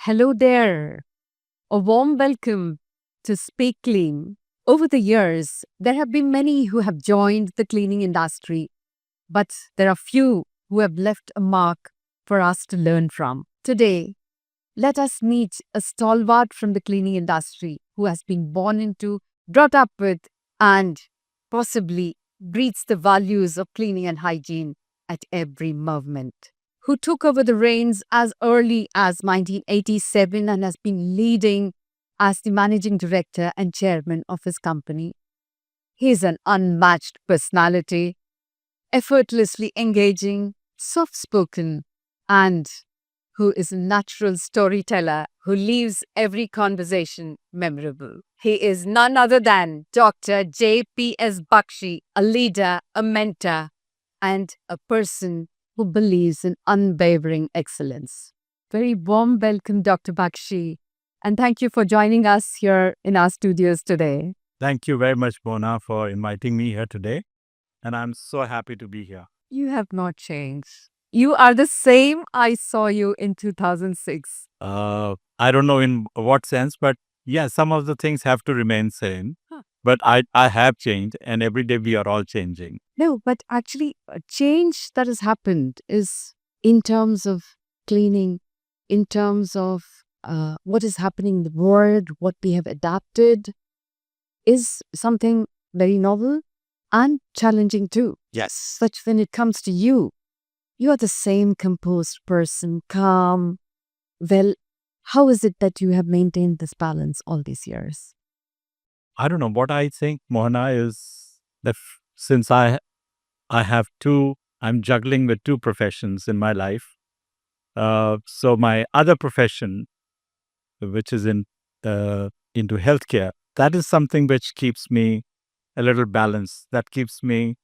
Hello there. A warm welcome to Speak Clean. Over the years, there have been many who have joined the cleaning industry, but there are few who have left a mark for us to learn from. Today, let us meet a stalwart from the cleaning industry who has been born into, brought up with, and possibly breathes the values of cleaning and hygiene at every movement. Who took over the reins as early as 1987 and has been leading as the managing director and chairman of his company. He is an unmatched personality, effortlessly engaging, soft spoken, and who is a natural storyteller who leaves every conversation memorable. He is none other than Dr. JPS Bakshi, a leader, a mentor, and a person who believes in unwavering excellence. Very warm welcome, Dr. Bakshi, and thank you for joining us here in our studios today. Thank you very much, Mona, for inviting me here today. And I'm so happy to be here. You have not changed. You are the same I saw you in 2006. I don't know in what sense, but yeah, some of the things have to remain same. Huh. But I have changed, and every day we are all changing. No, but actually, a change that has happened is in terms of cleaning, in terms of what is happening in the world, what we have adapted, is something very novel and challenging too. Yes. Such when it comes to you, you are the same composed person, calm. Well, how is it that you have maintained this balance all these years? I don't know. What I think, Mohana, is that since I have two, I'm juggling with two professions in my life. So my other profession, which is into healthcare, that is something which keeps me a little balanced. That keeps me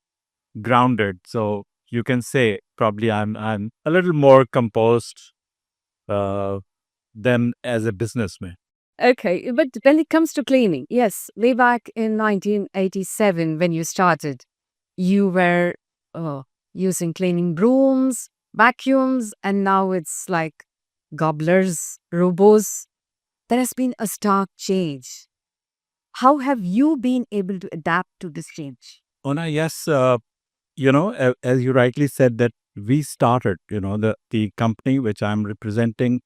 grounded. So you can say probably I'm a little more composed uh, than as a businessman. Okay, but when it comes to cleaning, yes, way back in 1987 when you started, you were using cleaning brooms, vacuums, and now it's like gobblers, robots. There has been a stark change. How have you been able to adapt to this change? Ona, yes, as you rightly said that we started, the company which I'm representing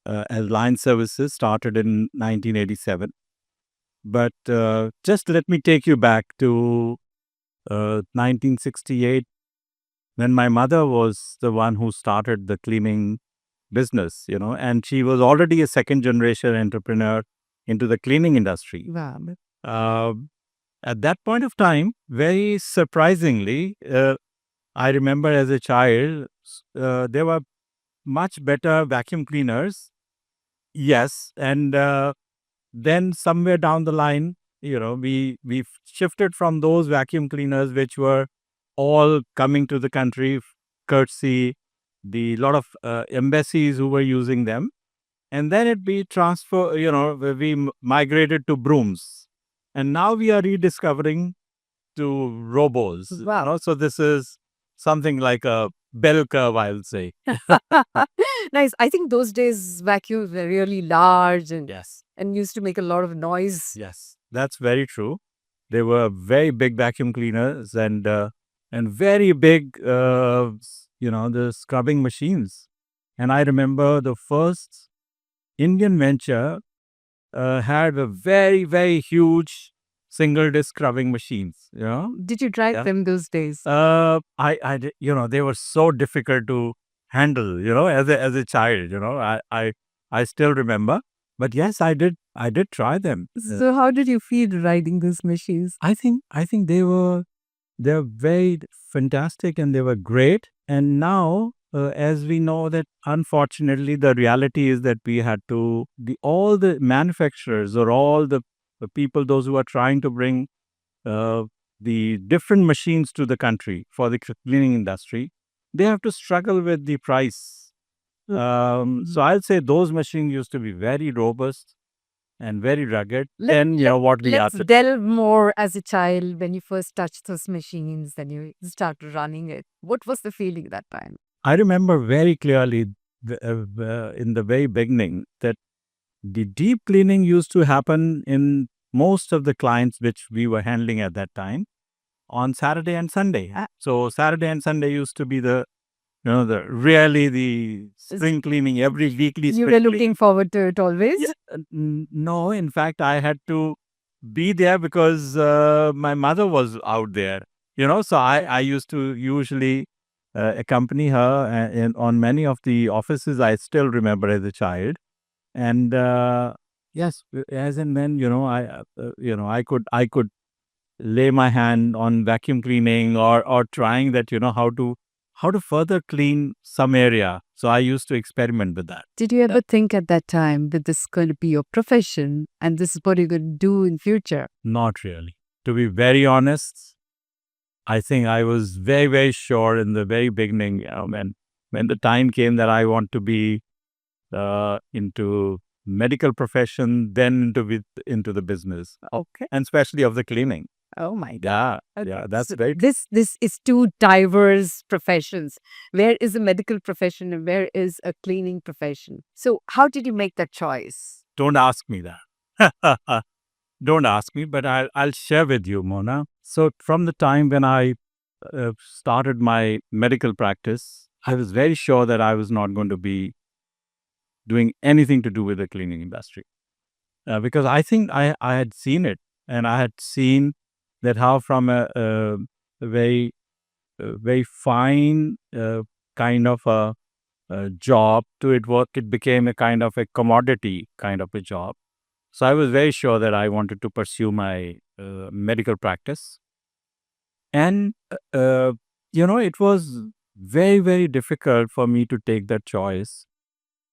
as Line Services started in 1987. But just let me take you back to 1968 when my mother was the one who started the cleaning business, and she was already a second generation entrepreneur into the cleaning industry. Wow. Uh, at that point of time, very surprisingly, I remember as a child, there were much better vacuum cleaners. Yes, and then somewhere down the line, we shifted from those vacuum cleaners which were all coming to the country courtesy the lot of embassies who were using them, and then it be transfer. We migrated to brooms, and now we are rediscovering to robos. Wow. So this is something like a bell curve, I'll say. Nice. I think those days vacuums were really large and Yes. and used to make a lot of noise. Yes, that's very true. They were very big vacuum cleaners and very big, the scrubbing machines. And I remember the first Indian venture had a very, very huge single disc scrubbing machines. Did you drive Yeah. them those days? They were so difficult to handle. As a child. I still remember. But yes, I did try them. So how did you feel riding those machines? I think they're very fantastic and they were great. And now, as we know that unfortunately the reality is that we had to all the manufacturers or all the people those who are trying to bring uh, the different machines to the country for the cleaning industry, they have to struggle with the price. So I'll say those machines used to be very robust and very rugged. And what we Let's are. delve more as a child when you first touched those machines and you start running it. What was the feeling that time? I remember very clearly in the very beginning that the deep cleaning used to happen in most of the clients which we were handling at that time on Saturday and Sunday. So Saturday and Sunday used to be the the really the spring cleaning, every weekly You spring were cleaning. looking forward to it always? Yeah, no, in fact, I had to be there because my mother was out there. So I used to usually accompany her on many of the offices I still remember as a child. And yes, as and when I could lay my hand on vacuum cleaning or trying that how to further clean some area. So I used to experiment with that. Did you ever think at that time that this is going to be your profession and this is what you're going to do in future? Not really. To be very honest, I think I was very, very sure in the very beginning, when the time came that I want to be into medical profession, then into the business, Okay. and especially of the cleaning. Oh my Yeah, God. yeah, that's So very this is two diverse professions. Where is a medical profession and where is a cleaning profession? So how did you make that choice? Don't ask me that. Don't ask me, but I'll share with you, Mona. So from the time when I started my medical practice, I was very sure that I was not going to be doing anything to do with the cleaning industry, because I think I had seen it, and I had seen that how from a very fine kind of a job to it became a kind of a commodity kind of a job. So I was very sure that I wanted to pursue my medical practice. And, it was very, very difficult for me to take that choice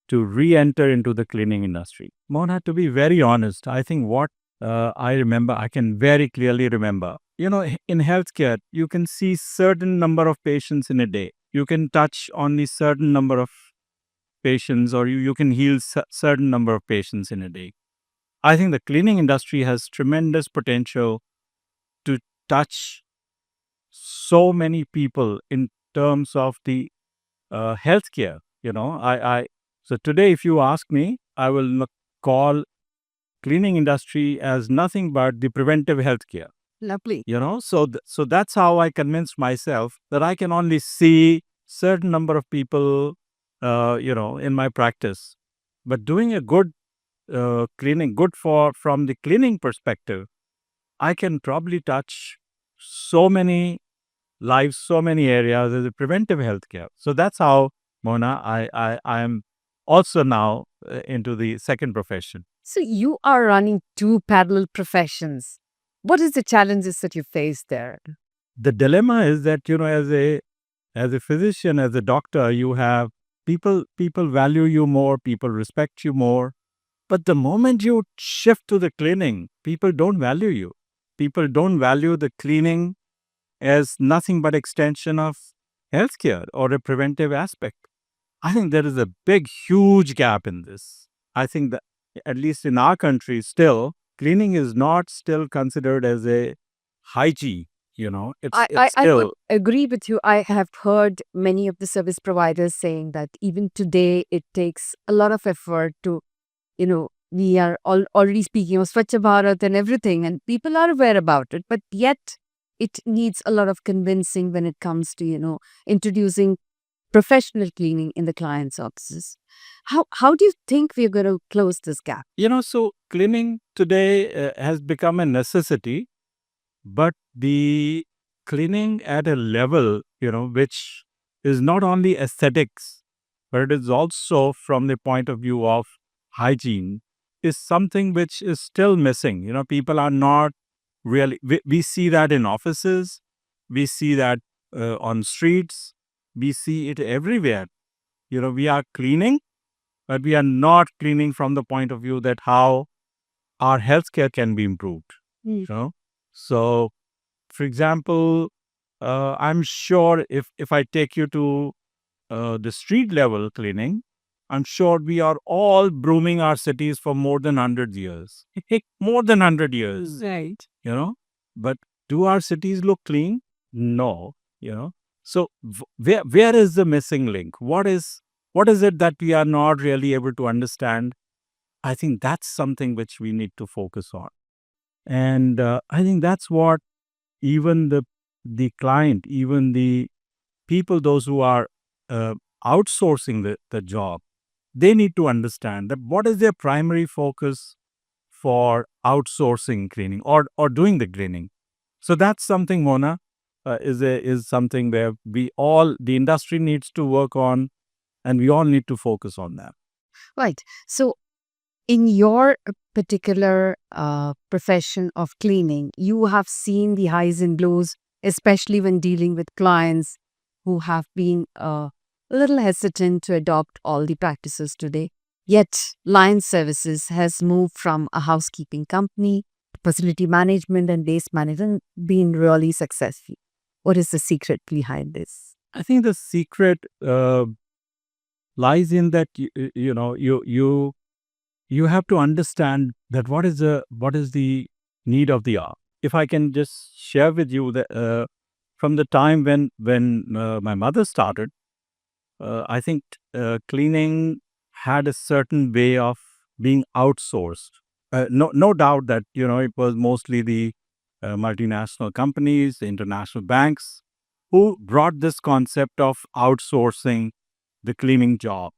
to re enter into the cleaning industry. Mona, to be very honest, I think what I remember, I can very clearly remember, in healthcare, you can see certain number of patients in a day. You can touch only certain number of patients, or you can heal certain number of patients in a day. I think the cleaning industry has tremendous potential to touch so many people in terms of the healthcare. So today, if you ask me, I will call cleaning industry as nothing but the preventive healthcare. Lovely. So that's how I convinced myself that I can only see certain number of people, in my practice, but doing a good cleaning, good from the cleaning perspective, I can probably touch so many lives, so many areas as a preventive healthcare. So that's how, Mona, I am also now into the second profession. So you are running two parallel professions. What is the challenges that you face there? The dilemma is that, as a physician, as a doctor, you have people value you more, people respect you more. But the moment you shift to the cleaning, people don't value you. People don't value the cleaning as nothing but extension of healthcare or a preventive aspect. I think there is a big, huge gap in this. I think that at least in our country, still cleaning is not still considered as a hygiene. It's I would still agree with you. I have heard many of the service providers saying that even today it takes a lot of effort to, we are already speaking of Swachh Bharat and everything, and people are aware about it, but yet it needs a lot of convincing when it comes to, introducing professional cleaning in the client's offices. How do you think we're going to close this gap? so cleaning today has become a necessity, but the cleaning at a level, which is not only aesthetics, but it is also from the point of view of hygiene, is something which is still missing. People are not really, we see that in offices, we see that on streets, we see it everywhere. We are cleaning, but we are not cleaning from the point of view that how our healthcare can be improved. So, for example, I'm sure if I take you to the street level cleaning, I'm sure we are all brooming our cities for more than 100 years. More than 100 years. Right. But do our cities look clean? No. So where is the missing link? What is What is it that we are not really able to understand? I think that's something which we need to focus on. And I think that's what even the client, even the people, those who are uh, outsourcing the job, they need to understand that what is their primary focus for outsourcing cleaning or doing the cleaning. So that's something, Mona, is something where the industry needs to work on, and we all need to focus on that. Right. So, in your particular profession of cleaning, you have seen the highs and lows, especially when dealing with clients who have been a little hesitant to adopt all the practices today. Yet, Lion Services has moved from a housekeeping company to facility management and base management, been really successful. What is the secret behind this? I think the secret lies in that you have to understand that what is the need of the hour. If I can just share with you that from the time when my mother started, I think cleaning had a certain way of being outsourced. No doubt that it was mostly the multinational companies, the international banks, who brought this concept of outsourcing the cleaning job.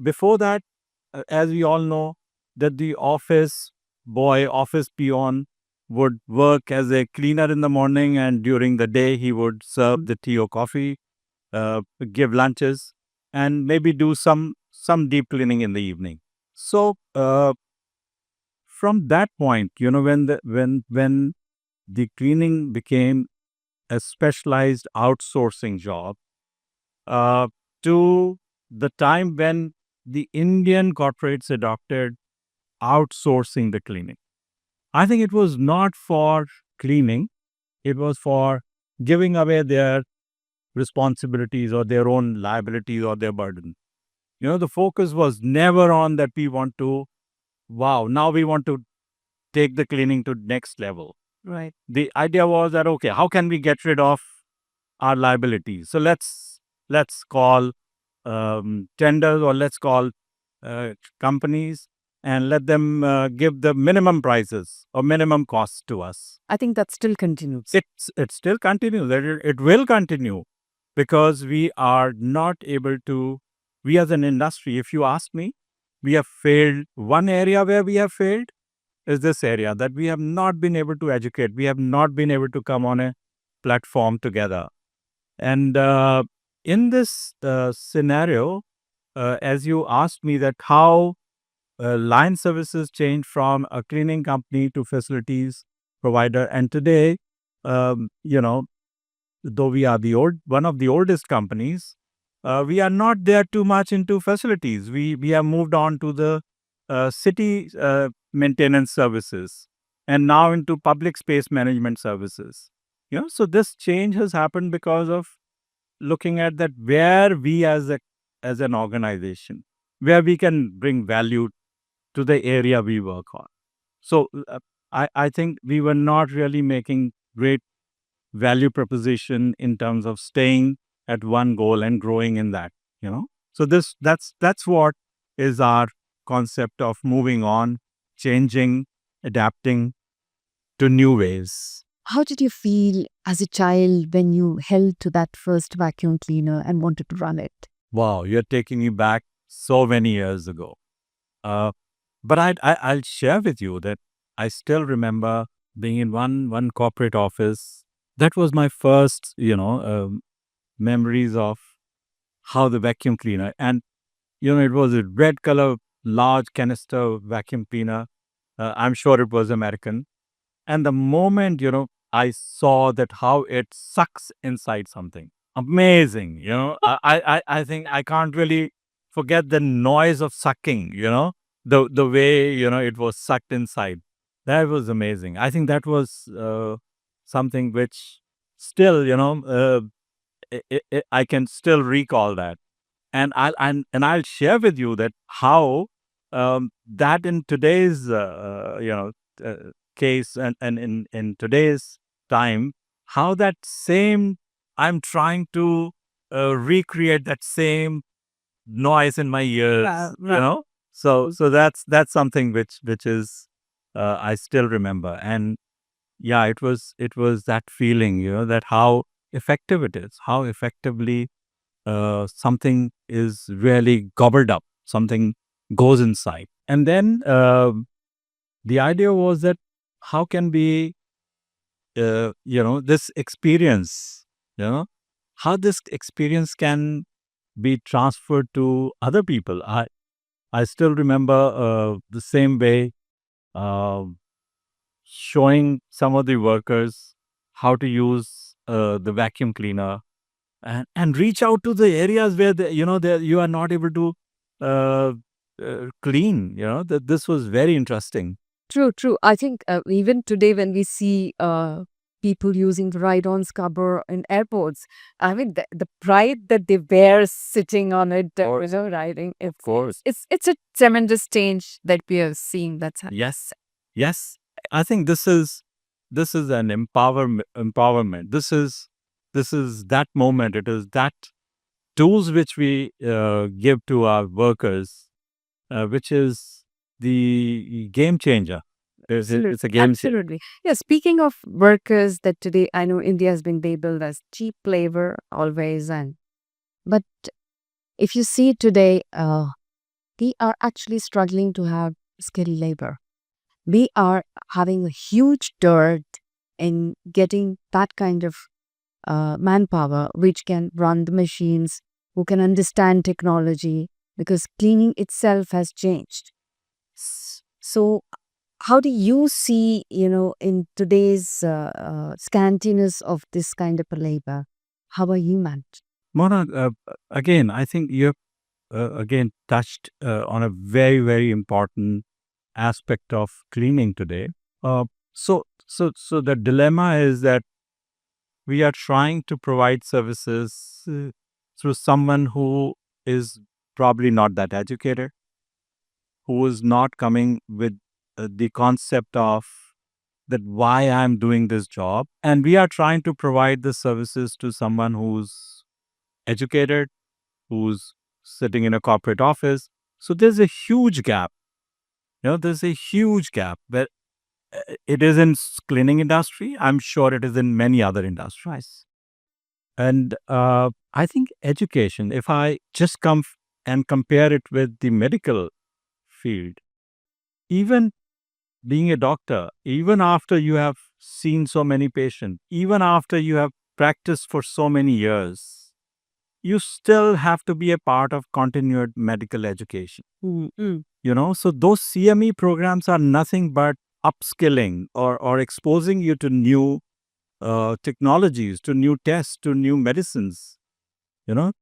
Before that, as we all know, that the office boy, office peon would work as a cleaner in the morning, and during the day he would serve the tea or coffee, give lunches, and maybe do some deep cleaning in the evening. So from that point, when the cleaning became a specialized outsourcing job, uh, to the time when the Indian corporates adopted outsourcing the cleaning. I think it was not for cleaning, it was for giving away their responsibilities or their own liabilities or their burden. The focus was never on that we want to, wow, now we want to take the cleaning to next level. Right. The idea was that, okay, how can we get rid of our liabilities? So let's call tenders, or let's call companies, and let them give the minimum prices or minimum costs to us. I think that still continues. It still continues. It will continue because we are not able to. We as an industry, if you ask me, we have failed. One area where we have failed is this area that we have not been able to educate. We have not been able to come on a platform together. And in this scenario, as you asked me that how line services changed from a cleaning company to facilities provider, and today, um, you know, though we are one of the oldest companies, we are not there too much into facilities. We have moved on to the city maintenance services, and now into public space management services. So this change has happened because of looking at that where we as an organization, where we can bring value to the area we work on. So I think we were not really making great value proposition in terms of staying at one goal and growing in that. So that's what is our concept of moving on, changing, adapting to new ways. How did you feel as a child when you held to that first vacuum cleaner and wanted to run it? Wow, you're taking me back so many years ago. Uh, but I'll share with you that I still remember being in one corporate office. That was my first, memories of how the vacuum cleaner, and it was a red color large canister vacuum cleaner. I'm sure it was American. And the moment I saw that how it sucks inside something, amazing. I think I can't really forget the noise of sucking. The way it was sucked inside. That was amazing. I think that was something which still I can still recall that, and I'll share with you that how that in today's case, and in today's time, how that same I'm trying to recreate that same noise in my ears, Right. So that's something which is I still remember. And yeah, it was that feeling, that how effective it is, how effectively something is really gobbled up, something goes inside. And then the idea was that how can we, this experience, how this experience can be transferred to other people. I still remember the same way, uh, showing some of the workers how to use the vacuum cleaner, and reach out to the areas where you are not able to uh, clean. That this was very interesting. True, true. I think even today when we see people using the ride-on scrubber in airports, I mean the pride that they bear sitting on it, riding, Of course. it's a tremendous change that we are seeing. That's Yes, yes. I think this is an empowerment. This is that moment. It is that tools which we give to our workers, which is the game changer. absolutely, It's a game changer. absolutely. Yeah. Speaking of workers, that today I know India has been labeled as cheap labor always, and but if you see today, we are actually struggling to have skilled labor. We are having a huge dearth in getting that kind of manpower which can run the machines, who can understand technology, because cleaning itself has changed. So, how do you see, in today's scantiness of this kind of a labor? How are you managed? Mona, again, I think you have again touched on a very, very important aspect of cleaning today. So the dilemma is that we are trying to provide services through someone who is probably not that educated, who is not coming with the concept of that why I'm doing this job. And we are trying to provide the services to someone who's educated, who's sitting in a corporate office. So there's a huge gap. There's a huge gap. But it is in cleaning industry. I'm sure it is in many other industries. And I think education, if I just and compare it with the medical field, even being a doctor, even after you have seen so many patients, even after you have practiced for so many years, you still have to be a part of continued medical education. So those CME programs are nothing but upskilling or exposing you to new technologies, to new tests, to new medicines. You know,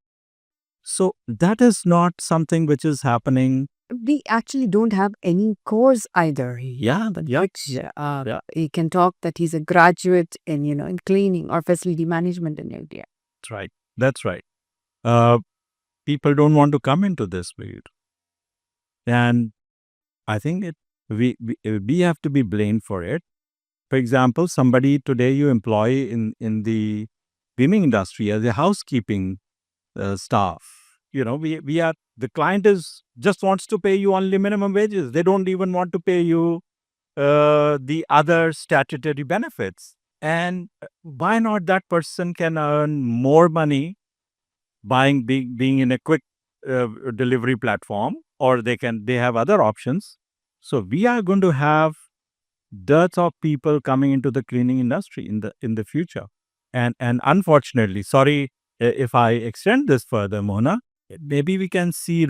so that is not something which is happening. We actually don't have any course either. Yeah, yeah, Which yeah. he can talk that he's a graduate in in cleaning or facility management in India. That's right. That's right. Uh, People don't want to come into this field, and I think we have to be blamed for it. For example, somebody today you employ in the cleaning industry as a housekeeping staff. We are the client is just wants to pay you only minimum wages. They don't even want to pay you the other statutory benefits. And why not that person can earn more money being in a quick delivery platform, or they have other options. So we are going to have dearth of people coming into the cleaning industry in the future. And unfortunately, sorry if I extend this further, Mona, maybe we can see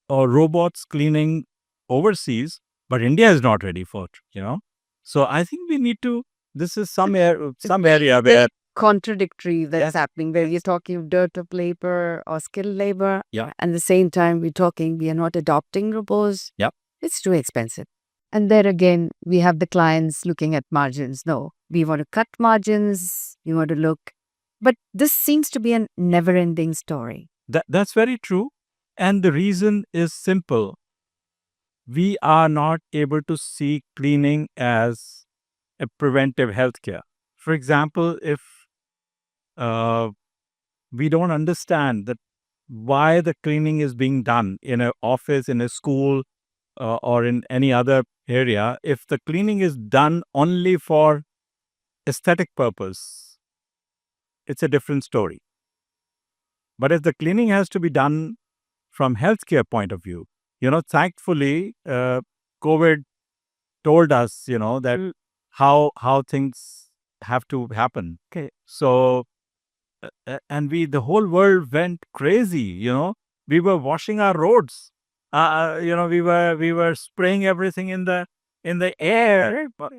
or robots cleaning overseas, but India is not ready for it. So I think we need to. This is some area where Contradictory that's yes, happening, where we're talking of dirt of labor or skilled labor, yeah, and at the same time we're talking we are not adopting robots. yeah, It's too expensive. And there again, we have the clients looking at margins. No, we want to cut margins, we want to look. But this seems to be a never ending story. that's very true. And the reason is simple. We are not able to see cleaning as a preventive healthcare. For example, if uh, we don't understand that why the cleaning is being done in an office, in a school, or in any other area. If the cleaning is done only for aesthetic purpose, it's a different story. But if the cleaning has to be done from healthcare point of view, thankfully, COVID told us, that how things have to happen. Okay. So, and the whole world went crazy. We were washing our roads. We were spraying everything in the air. But,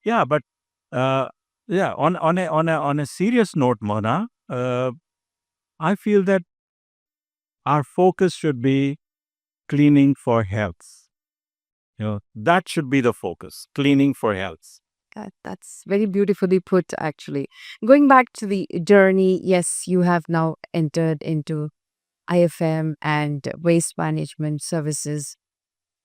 yeah, but yeah. On a serious note, Mona, I feel that our focus should be cleaning for health. That should be the focus, cleaning for health. That's very beautifully put, actually. Going back to the journey, yes, you have now entered into IFM and waste management services.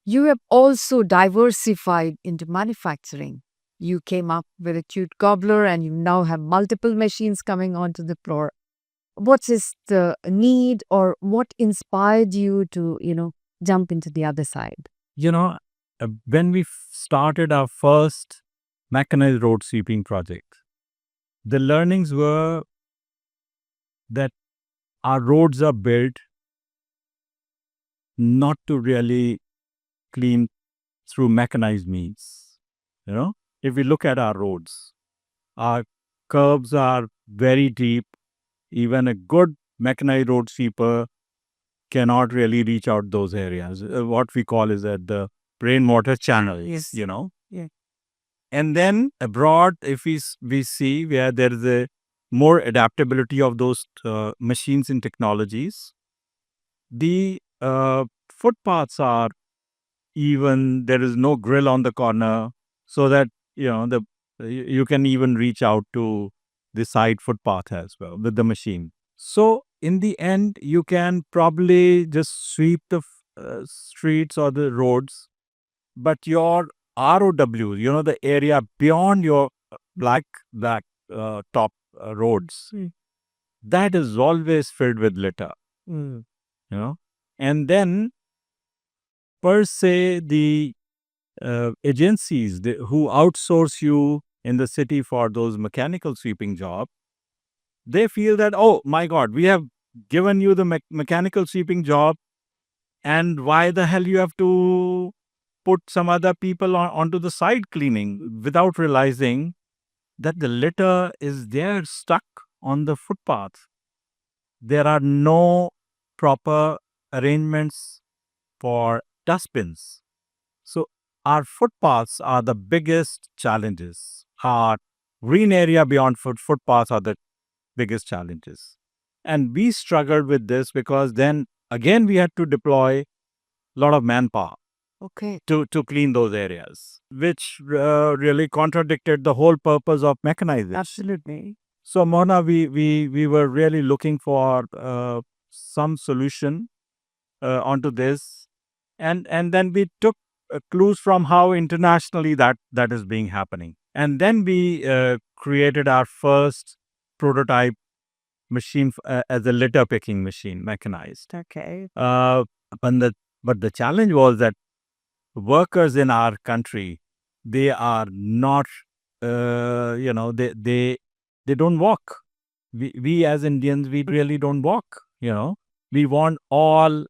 You have also diversified into manufacturing. You came up with a cute gobbler and you now have multiple machines coming onto the floor. What is the need, or what inspired you to, jump into the other side? When we started our first mechanized road sweeping project, the learnings were that our roads are built not to really clean through mechanized means. If we look at our roads, our curbs are very deep. Even a good mechanized road sweeper cannot really reach out those areas. What we call is that the rainwater channels. Yes. Yeah. And then abroad, if we see where there is a more adaptability of those machines and technologies, the footpaths are even. There is no grill on the corner, so that you can even reach out to the side footpath as well with the machine. So in the end, you can probably just sweep the streets or the roads, but your ROW, the area beyond your black top roads, that is always filled with litter. And then per se the agencies who outsource you in the city for those mechanical sweeping jobs, they feel that, oh my God, we have given you the mechanical sweeping job, and why the hell you have to put some other people onto the side cleaning, without realizing that the litter is there stuck on the footpath. There are no proper arrangements for dustbins. So our footpaths are the biggest challenges. Our green area beyond footpaths are the biggest challenges. And we struggled with this because then again we had to deploy a lot of manpower to clean those areas, which really contradicted the whole purpose of mechanization. Absolutely. So Mona, we were really looking for some solution onto this, and then we took clues from how internationally that is being happening, and then we created our first prototype machine as a litter picking machine, mechanized. Okay. But the challenge was that workers in our country, they are not, they don't walk. We as Indians, we really don't walk. We want all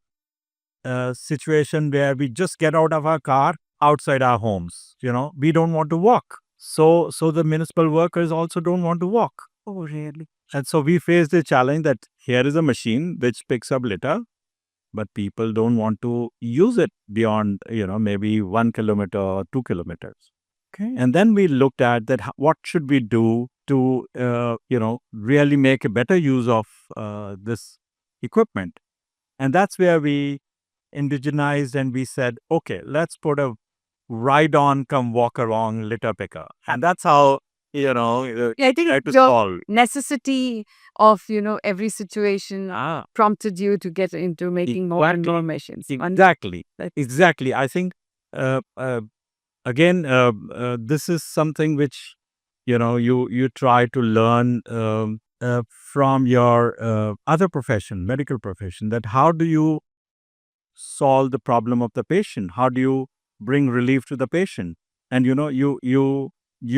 situation where we just get out of our car outside our homes. We don't want to walk. So the municipal workers also don't want to walk. Oh, really? And so we faced the challenge that here is a machine which picks up litter, but people don't want to use it beyond, maybe 1 kilometer or 2 kilometers. Okay. And then we looked at that, what should we do to, really make a better use of this equipment. And that's where we indigenized and we said, okay, let's put a ride on, come walk along litter picker. And that's how, Yeah, I think tried to your solve. necessity of, every situation prompted you to get into making more and more machines. Exactly. Exactly. I think, again, this is something which, you try to learn from your other profession, medical profession, that how do you solve the problem of the patient? How do you bring relief to the patient? And you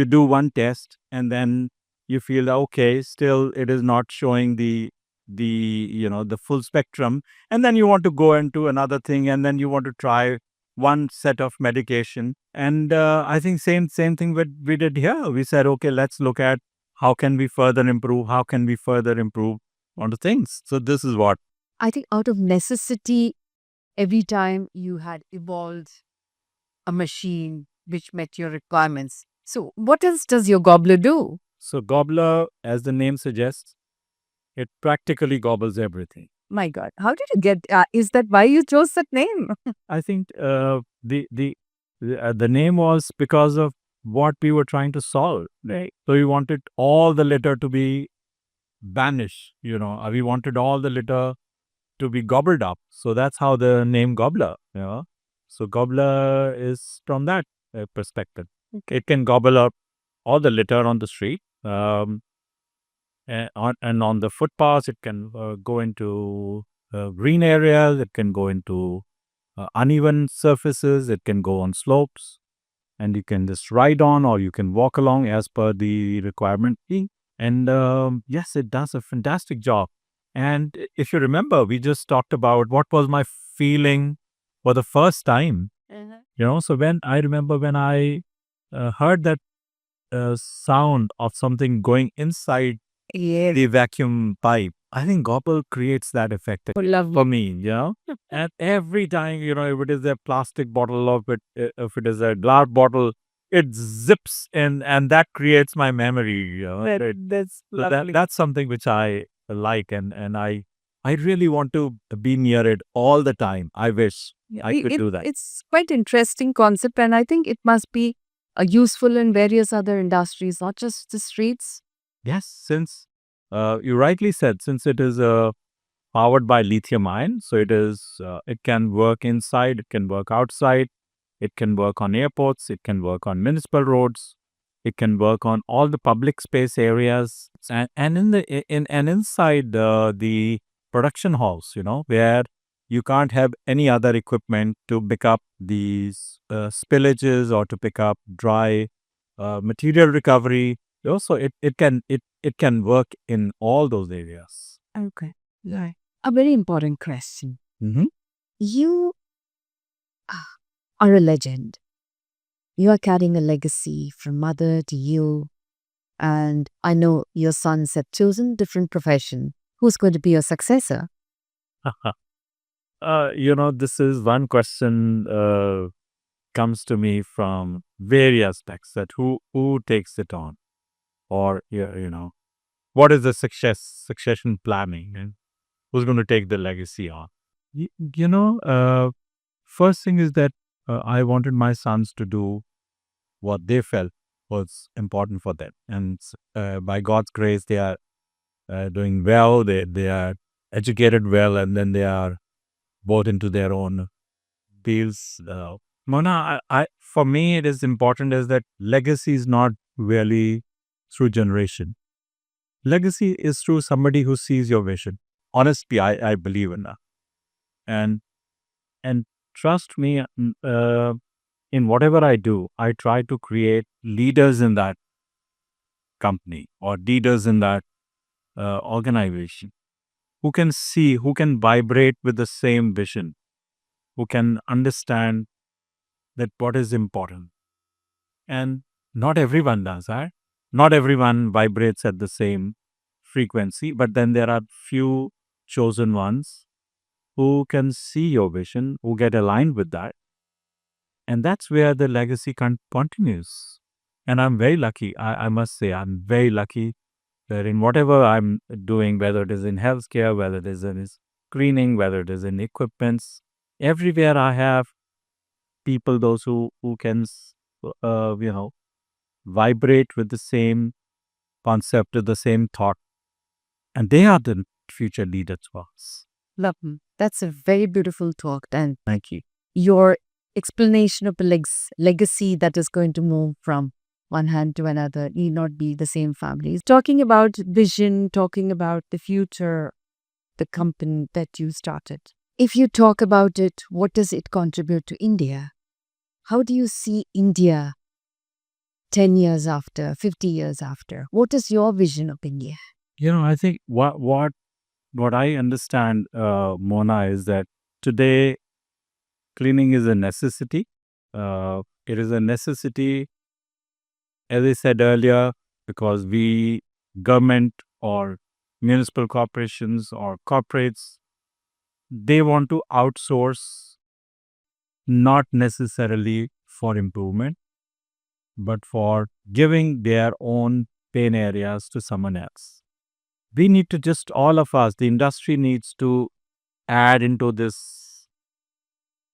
do one test, and then you feel okay, still it is not showing the full spectrum, and then you want to go into another thing, and then you want to try one set of medication. And I think same thing what we did here. We said, okay, let's look at how can we further improve, how can we further improve on the things. So this is what. I think out of necessity, every time you had evolved a machine which met your requirements. So, what else does your gobbler do? So gobbler, as the name suggests, it practically gobbles everything. My God, how did you get? Is that why you chose that name? I think the name was because of what we were trying to solve. Right. So we wanted all the litter to be banished. We wanted all the litter to be gobbled up. So that's how the name gobbler. So gobbler is from that perspective. Okay. It can gobble up all the litter on the street. And on the footpaths, it can go into green areas, it can go into uneven surfaces, it can go on slopes, and you can just ride on or you can walk along as per the requirement. And yes, it does a fantastic job. And if you remember, we just talked about what was my feeling for the first time. So when I heard that sound of something going inside the vacuum pipe, I think gobble creates that effect for me, And every time, if it is a plastic bottle or if it is a glass bottle, it zips in, and that creates my memory. That's So lovely. that's something which I like, and I really want to be near it all the time. I wish I could do that. It's quite interesting concept, and I think it must be useful in various other industries, not just the streets. Yes, since you rightly said, since it is powered by lithium ion, so it can work inside, it can work outside, it can work on airports, it can work on municipal roads, it can work on all the public space areas, and inside the production halls, where you can't have any other equipment to pick up these spillages or to pick up dry material recovery. Also, it can work in all those areas. Okay. Right. A very important question. Mm-hmm. You are a legend. You are carrying a legacy from mother to you. And I know your sons have chosen different profession. Who's going to be your successor? This is one question comes to me from various aspects, that who takes it on, or what is the succession planning, and who's going to take the legacy on. Y- you know, first thing is that I wanted my sons to do what they felt was important for them, and by God's grace, they are doing well. They are educated well, and then they are both into their own fields. Mona, for me, it is important is that legacy is not really through generation. Legacy is through somebody who sees your vision. Honestly, I believe in that, and and trust me, in whatever I do, I try to create leaders in that company or leaders in that organization who can see, who can vibrate with the same vision, who can understand that what is important. And not everyone does that. Not everyone vibrates at the same frequency, but then there are few chosen ones who can see your vision, who get aligned with that. And that's where the legacy continues. And I'm very lucky. I must say, I'm very lucky that in whatever I'm doing, whether it is in healthcare, whether it is in cleaning, whether it is in equipments, everywhere I have people, those who can, vibrate with the same concept, with the same thought, and they are the future leaders for us. Love. That's a very beautiful talk. And Thank you. your explanation of the legacy that is going to move from one hand to another, need not be the same families. Talking about vision, talking about the future, the company that you started. If you talk about it, what does it contribute to India? How do you see India 10 years after, 50 years after? What is your vision of India? I think what I understand, Mona, is that today cleaning is a necessity. It is a necessity, as I said earlier, because government or municipal corporations or corporates, they want to outsource, not necessarily for improvement, but for giving their own pain areas to someone else. We need to just, all of us, the industry needs to add into this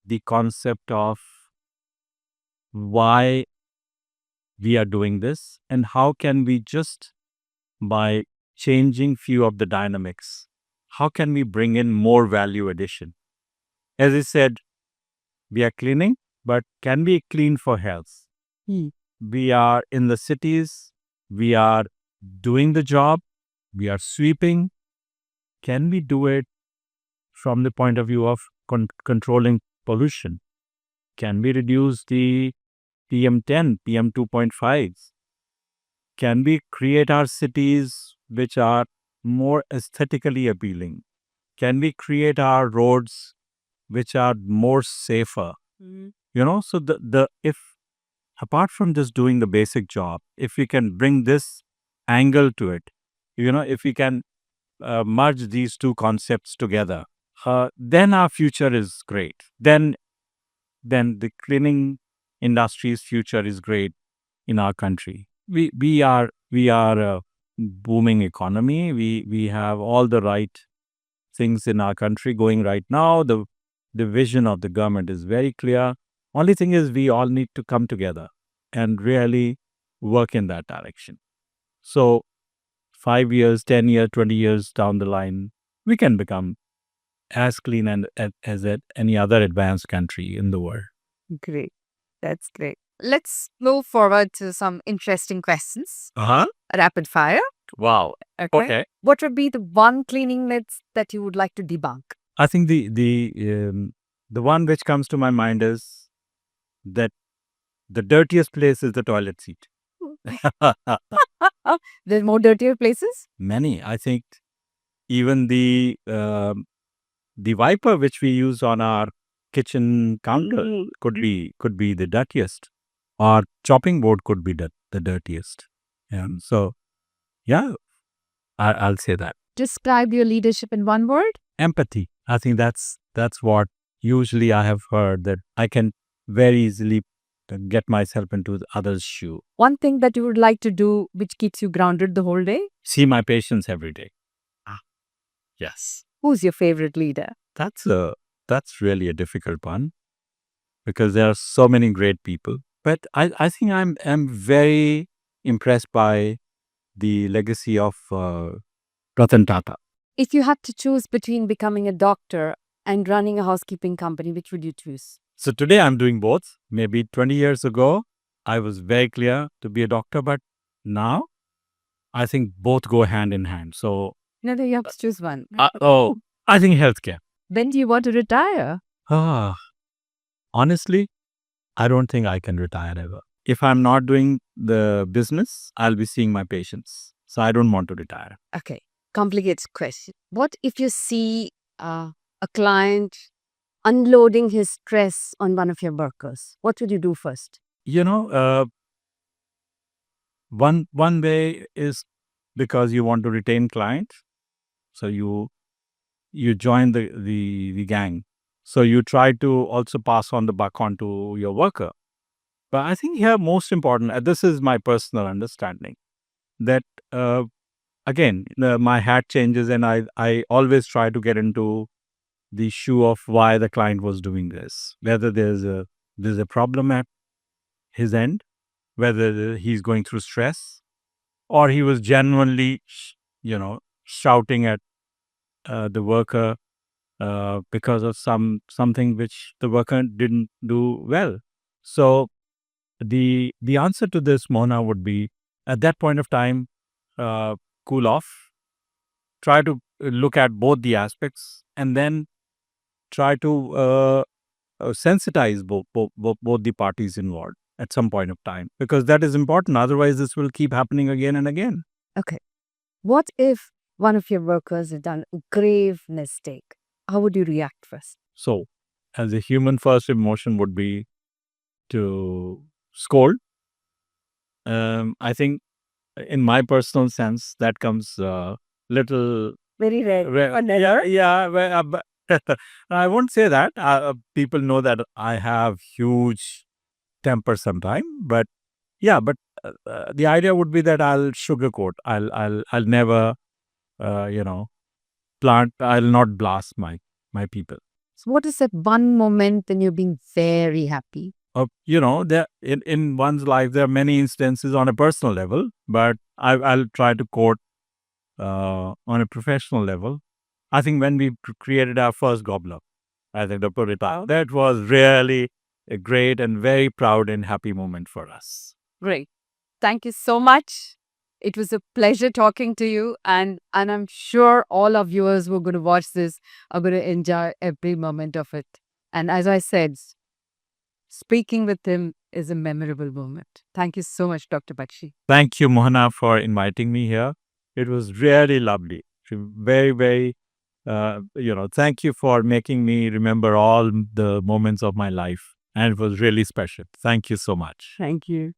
the concept of why we are doing this and how can we just, by changing few of the dynamics, how can we bring in more value addition? As I said, we are cleaning, but can we clean for health? We are in the cities, we are doing the job, we are sweeping. Can we do it from the point of view of controlling pollution? Can we reduce the PM10, PM2.5s? Can we create our cities which are more aesthetically appealing? Can we create our roads which are more safer? So the if apart from just doing the basic job, if we can bring this angle to it, if we can merge these two concepts together, then our future is great. Then the cleaning industry's future is great in our country. We are a booming economy. We have all the right things in our country going right now. The vision of the government is very clear. Only thing is we all need to come together and really work in that direction. So 5 years, 10 years, 20 years down the line, we can become as clean as any other advanced country in the world. Great. That's great. Let's move forward to some interesting questions. Rapid fire. Wow. Okay. What would be the one cleaning myth that you would like to debunk? I think the one which comes to my mind is that the dirtiest place is the toilet seat. There's more dirtier places? Many. I think even the wiper which we use on our kitchen counter could be the dirtiest. Our chopping board could be the dirtiest. So, yeah, I'll say that. Describe your leadership in one word. Empathy. I think that's what usually I have heard, that I can very easily get myself into the other's shoe. One thing that you would like to do which keeps you grounded the whole day? See my patients every day. Yes. Who's your favorite leader? That's really a difficult one because there are so many great people. But I think I'm very impressed by the legacy of Ratan Tata. If you had to choose between becoming a doctor and running a housekeeping company, which would you choose? So today I'm doing both. Maybe 20 years ago, I was very clear to be a doctor, but now I think both go hand in hand. So no, you have to choose one. I think healthcare. When do you want to retire? Honestly, I don't think I can retire ever. If I'm not doing the business, I'll be seeing my patients. So I don't want to retire. Okay. Complicated question. What if you see a client unloading his stress on one of your workers? What would you do first? One way is because you want to retain client. So you join the gang. So you try to also pass on the buck on to your worker. But I think here most important, this is my personal understanding, that again, my hat changes and I always try to get into the shoe of why the client was doing this. Whether there's a problem at his end, whether he's going through stress, or he was genuinely, shouting at the worker because of something which the worker didn't do well. So The answer to this, Mona, would be at that point of time, cool off, try to look at both the aspects, and then try to sensitize both the parties involved at some point of time, because that is important. Otherwise, this will keep happening again and again. Okay. What if one of your workers had done a grave mistake? How would you react first? So, as a human, first emotion would be to scold. I think, in my personal sense, that comes little Very rare. Well, yeah. Well, but I won't say that. People know that I have huge temper sometime, but yeah. But the idea would be that I'll sugarcoat. I'll never, you know, plant. I'll not blast my people. So, what is that one moment when you're being very happy? There in one's life there are many instances on a personal level, but I'll try to quote on a professional level. I think when we created our first gobbler, I think the Purita, that was really a great and very proud and happy moment for us. Great. Thank you so much. It was a pleasure talking to you, and I'm sure all our viewers who are going to watch this are going to enjoy every moment of it. And as I said, speaking with him is a memorable moment. Thank you so much, Dr. Bakshi. Thank you, Mohana, for inviting me here. It was really lovely. Very, very, thank you for making me remember all the moments of my life. And it was really special. Thank you so much. Thank you.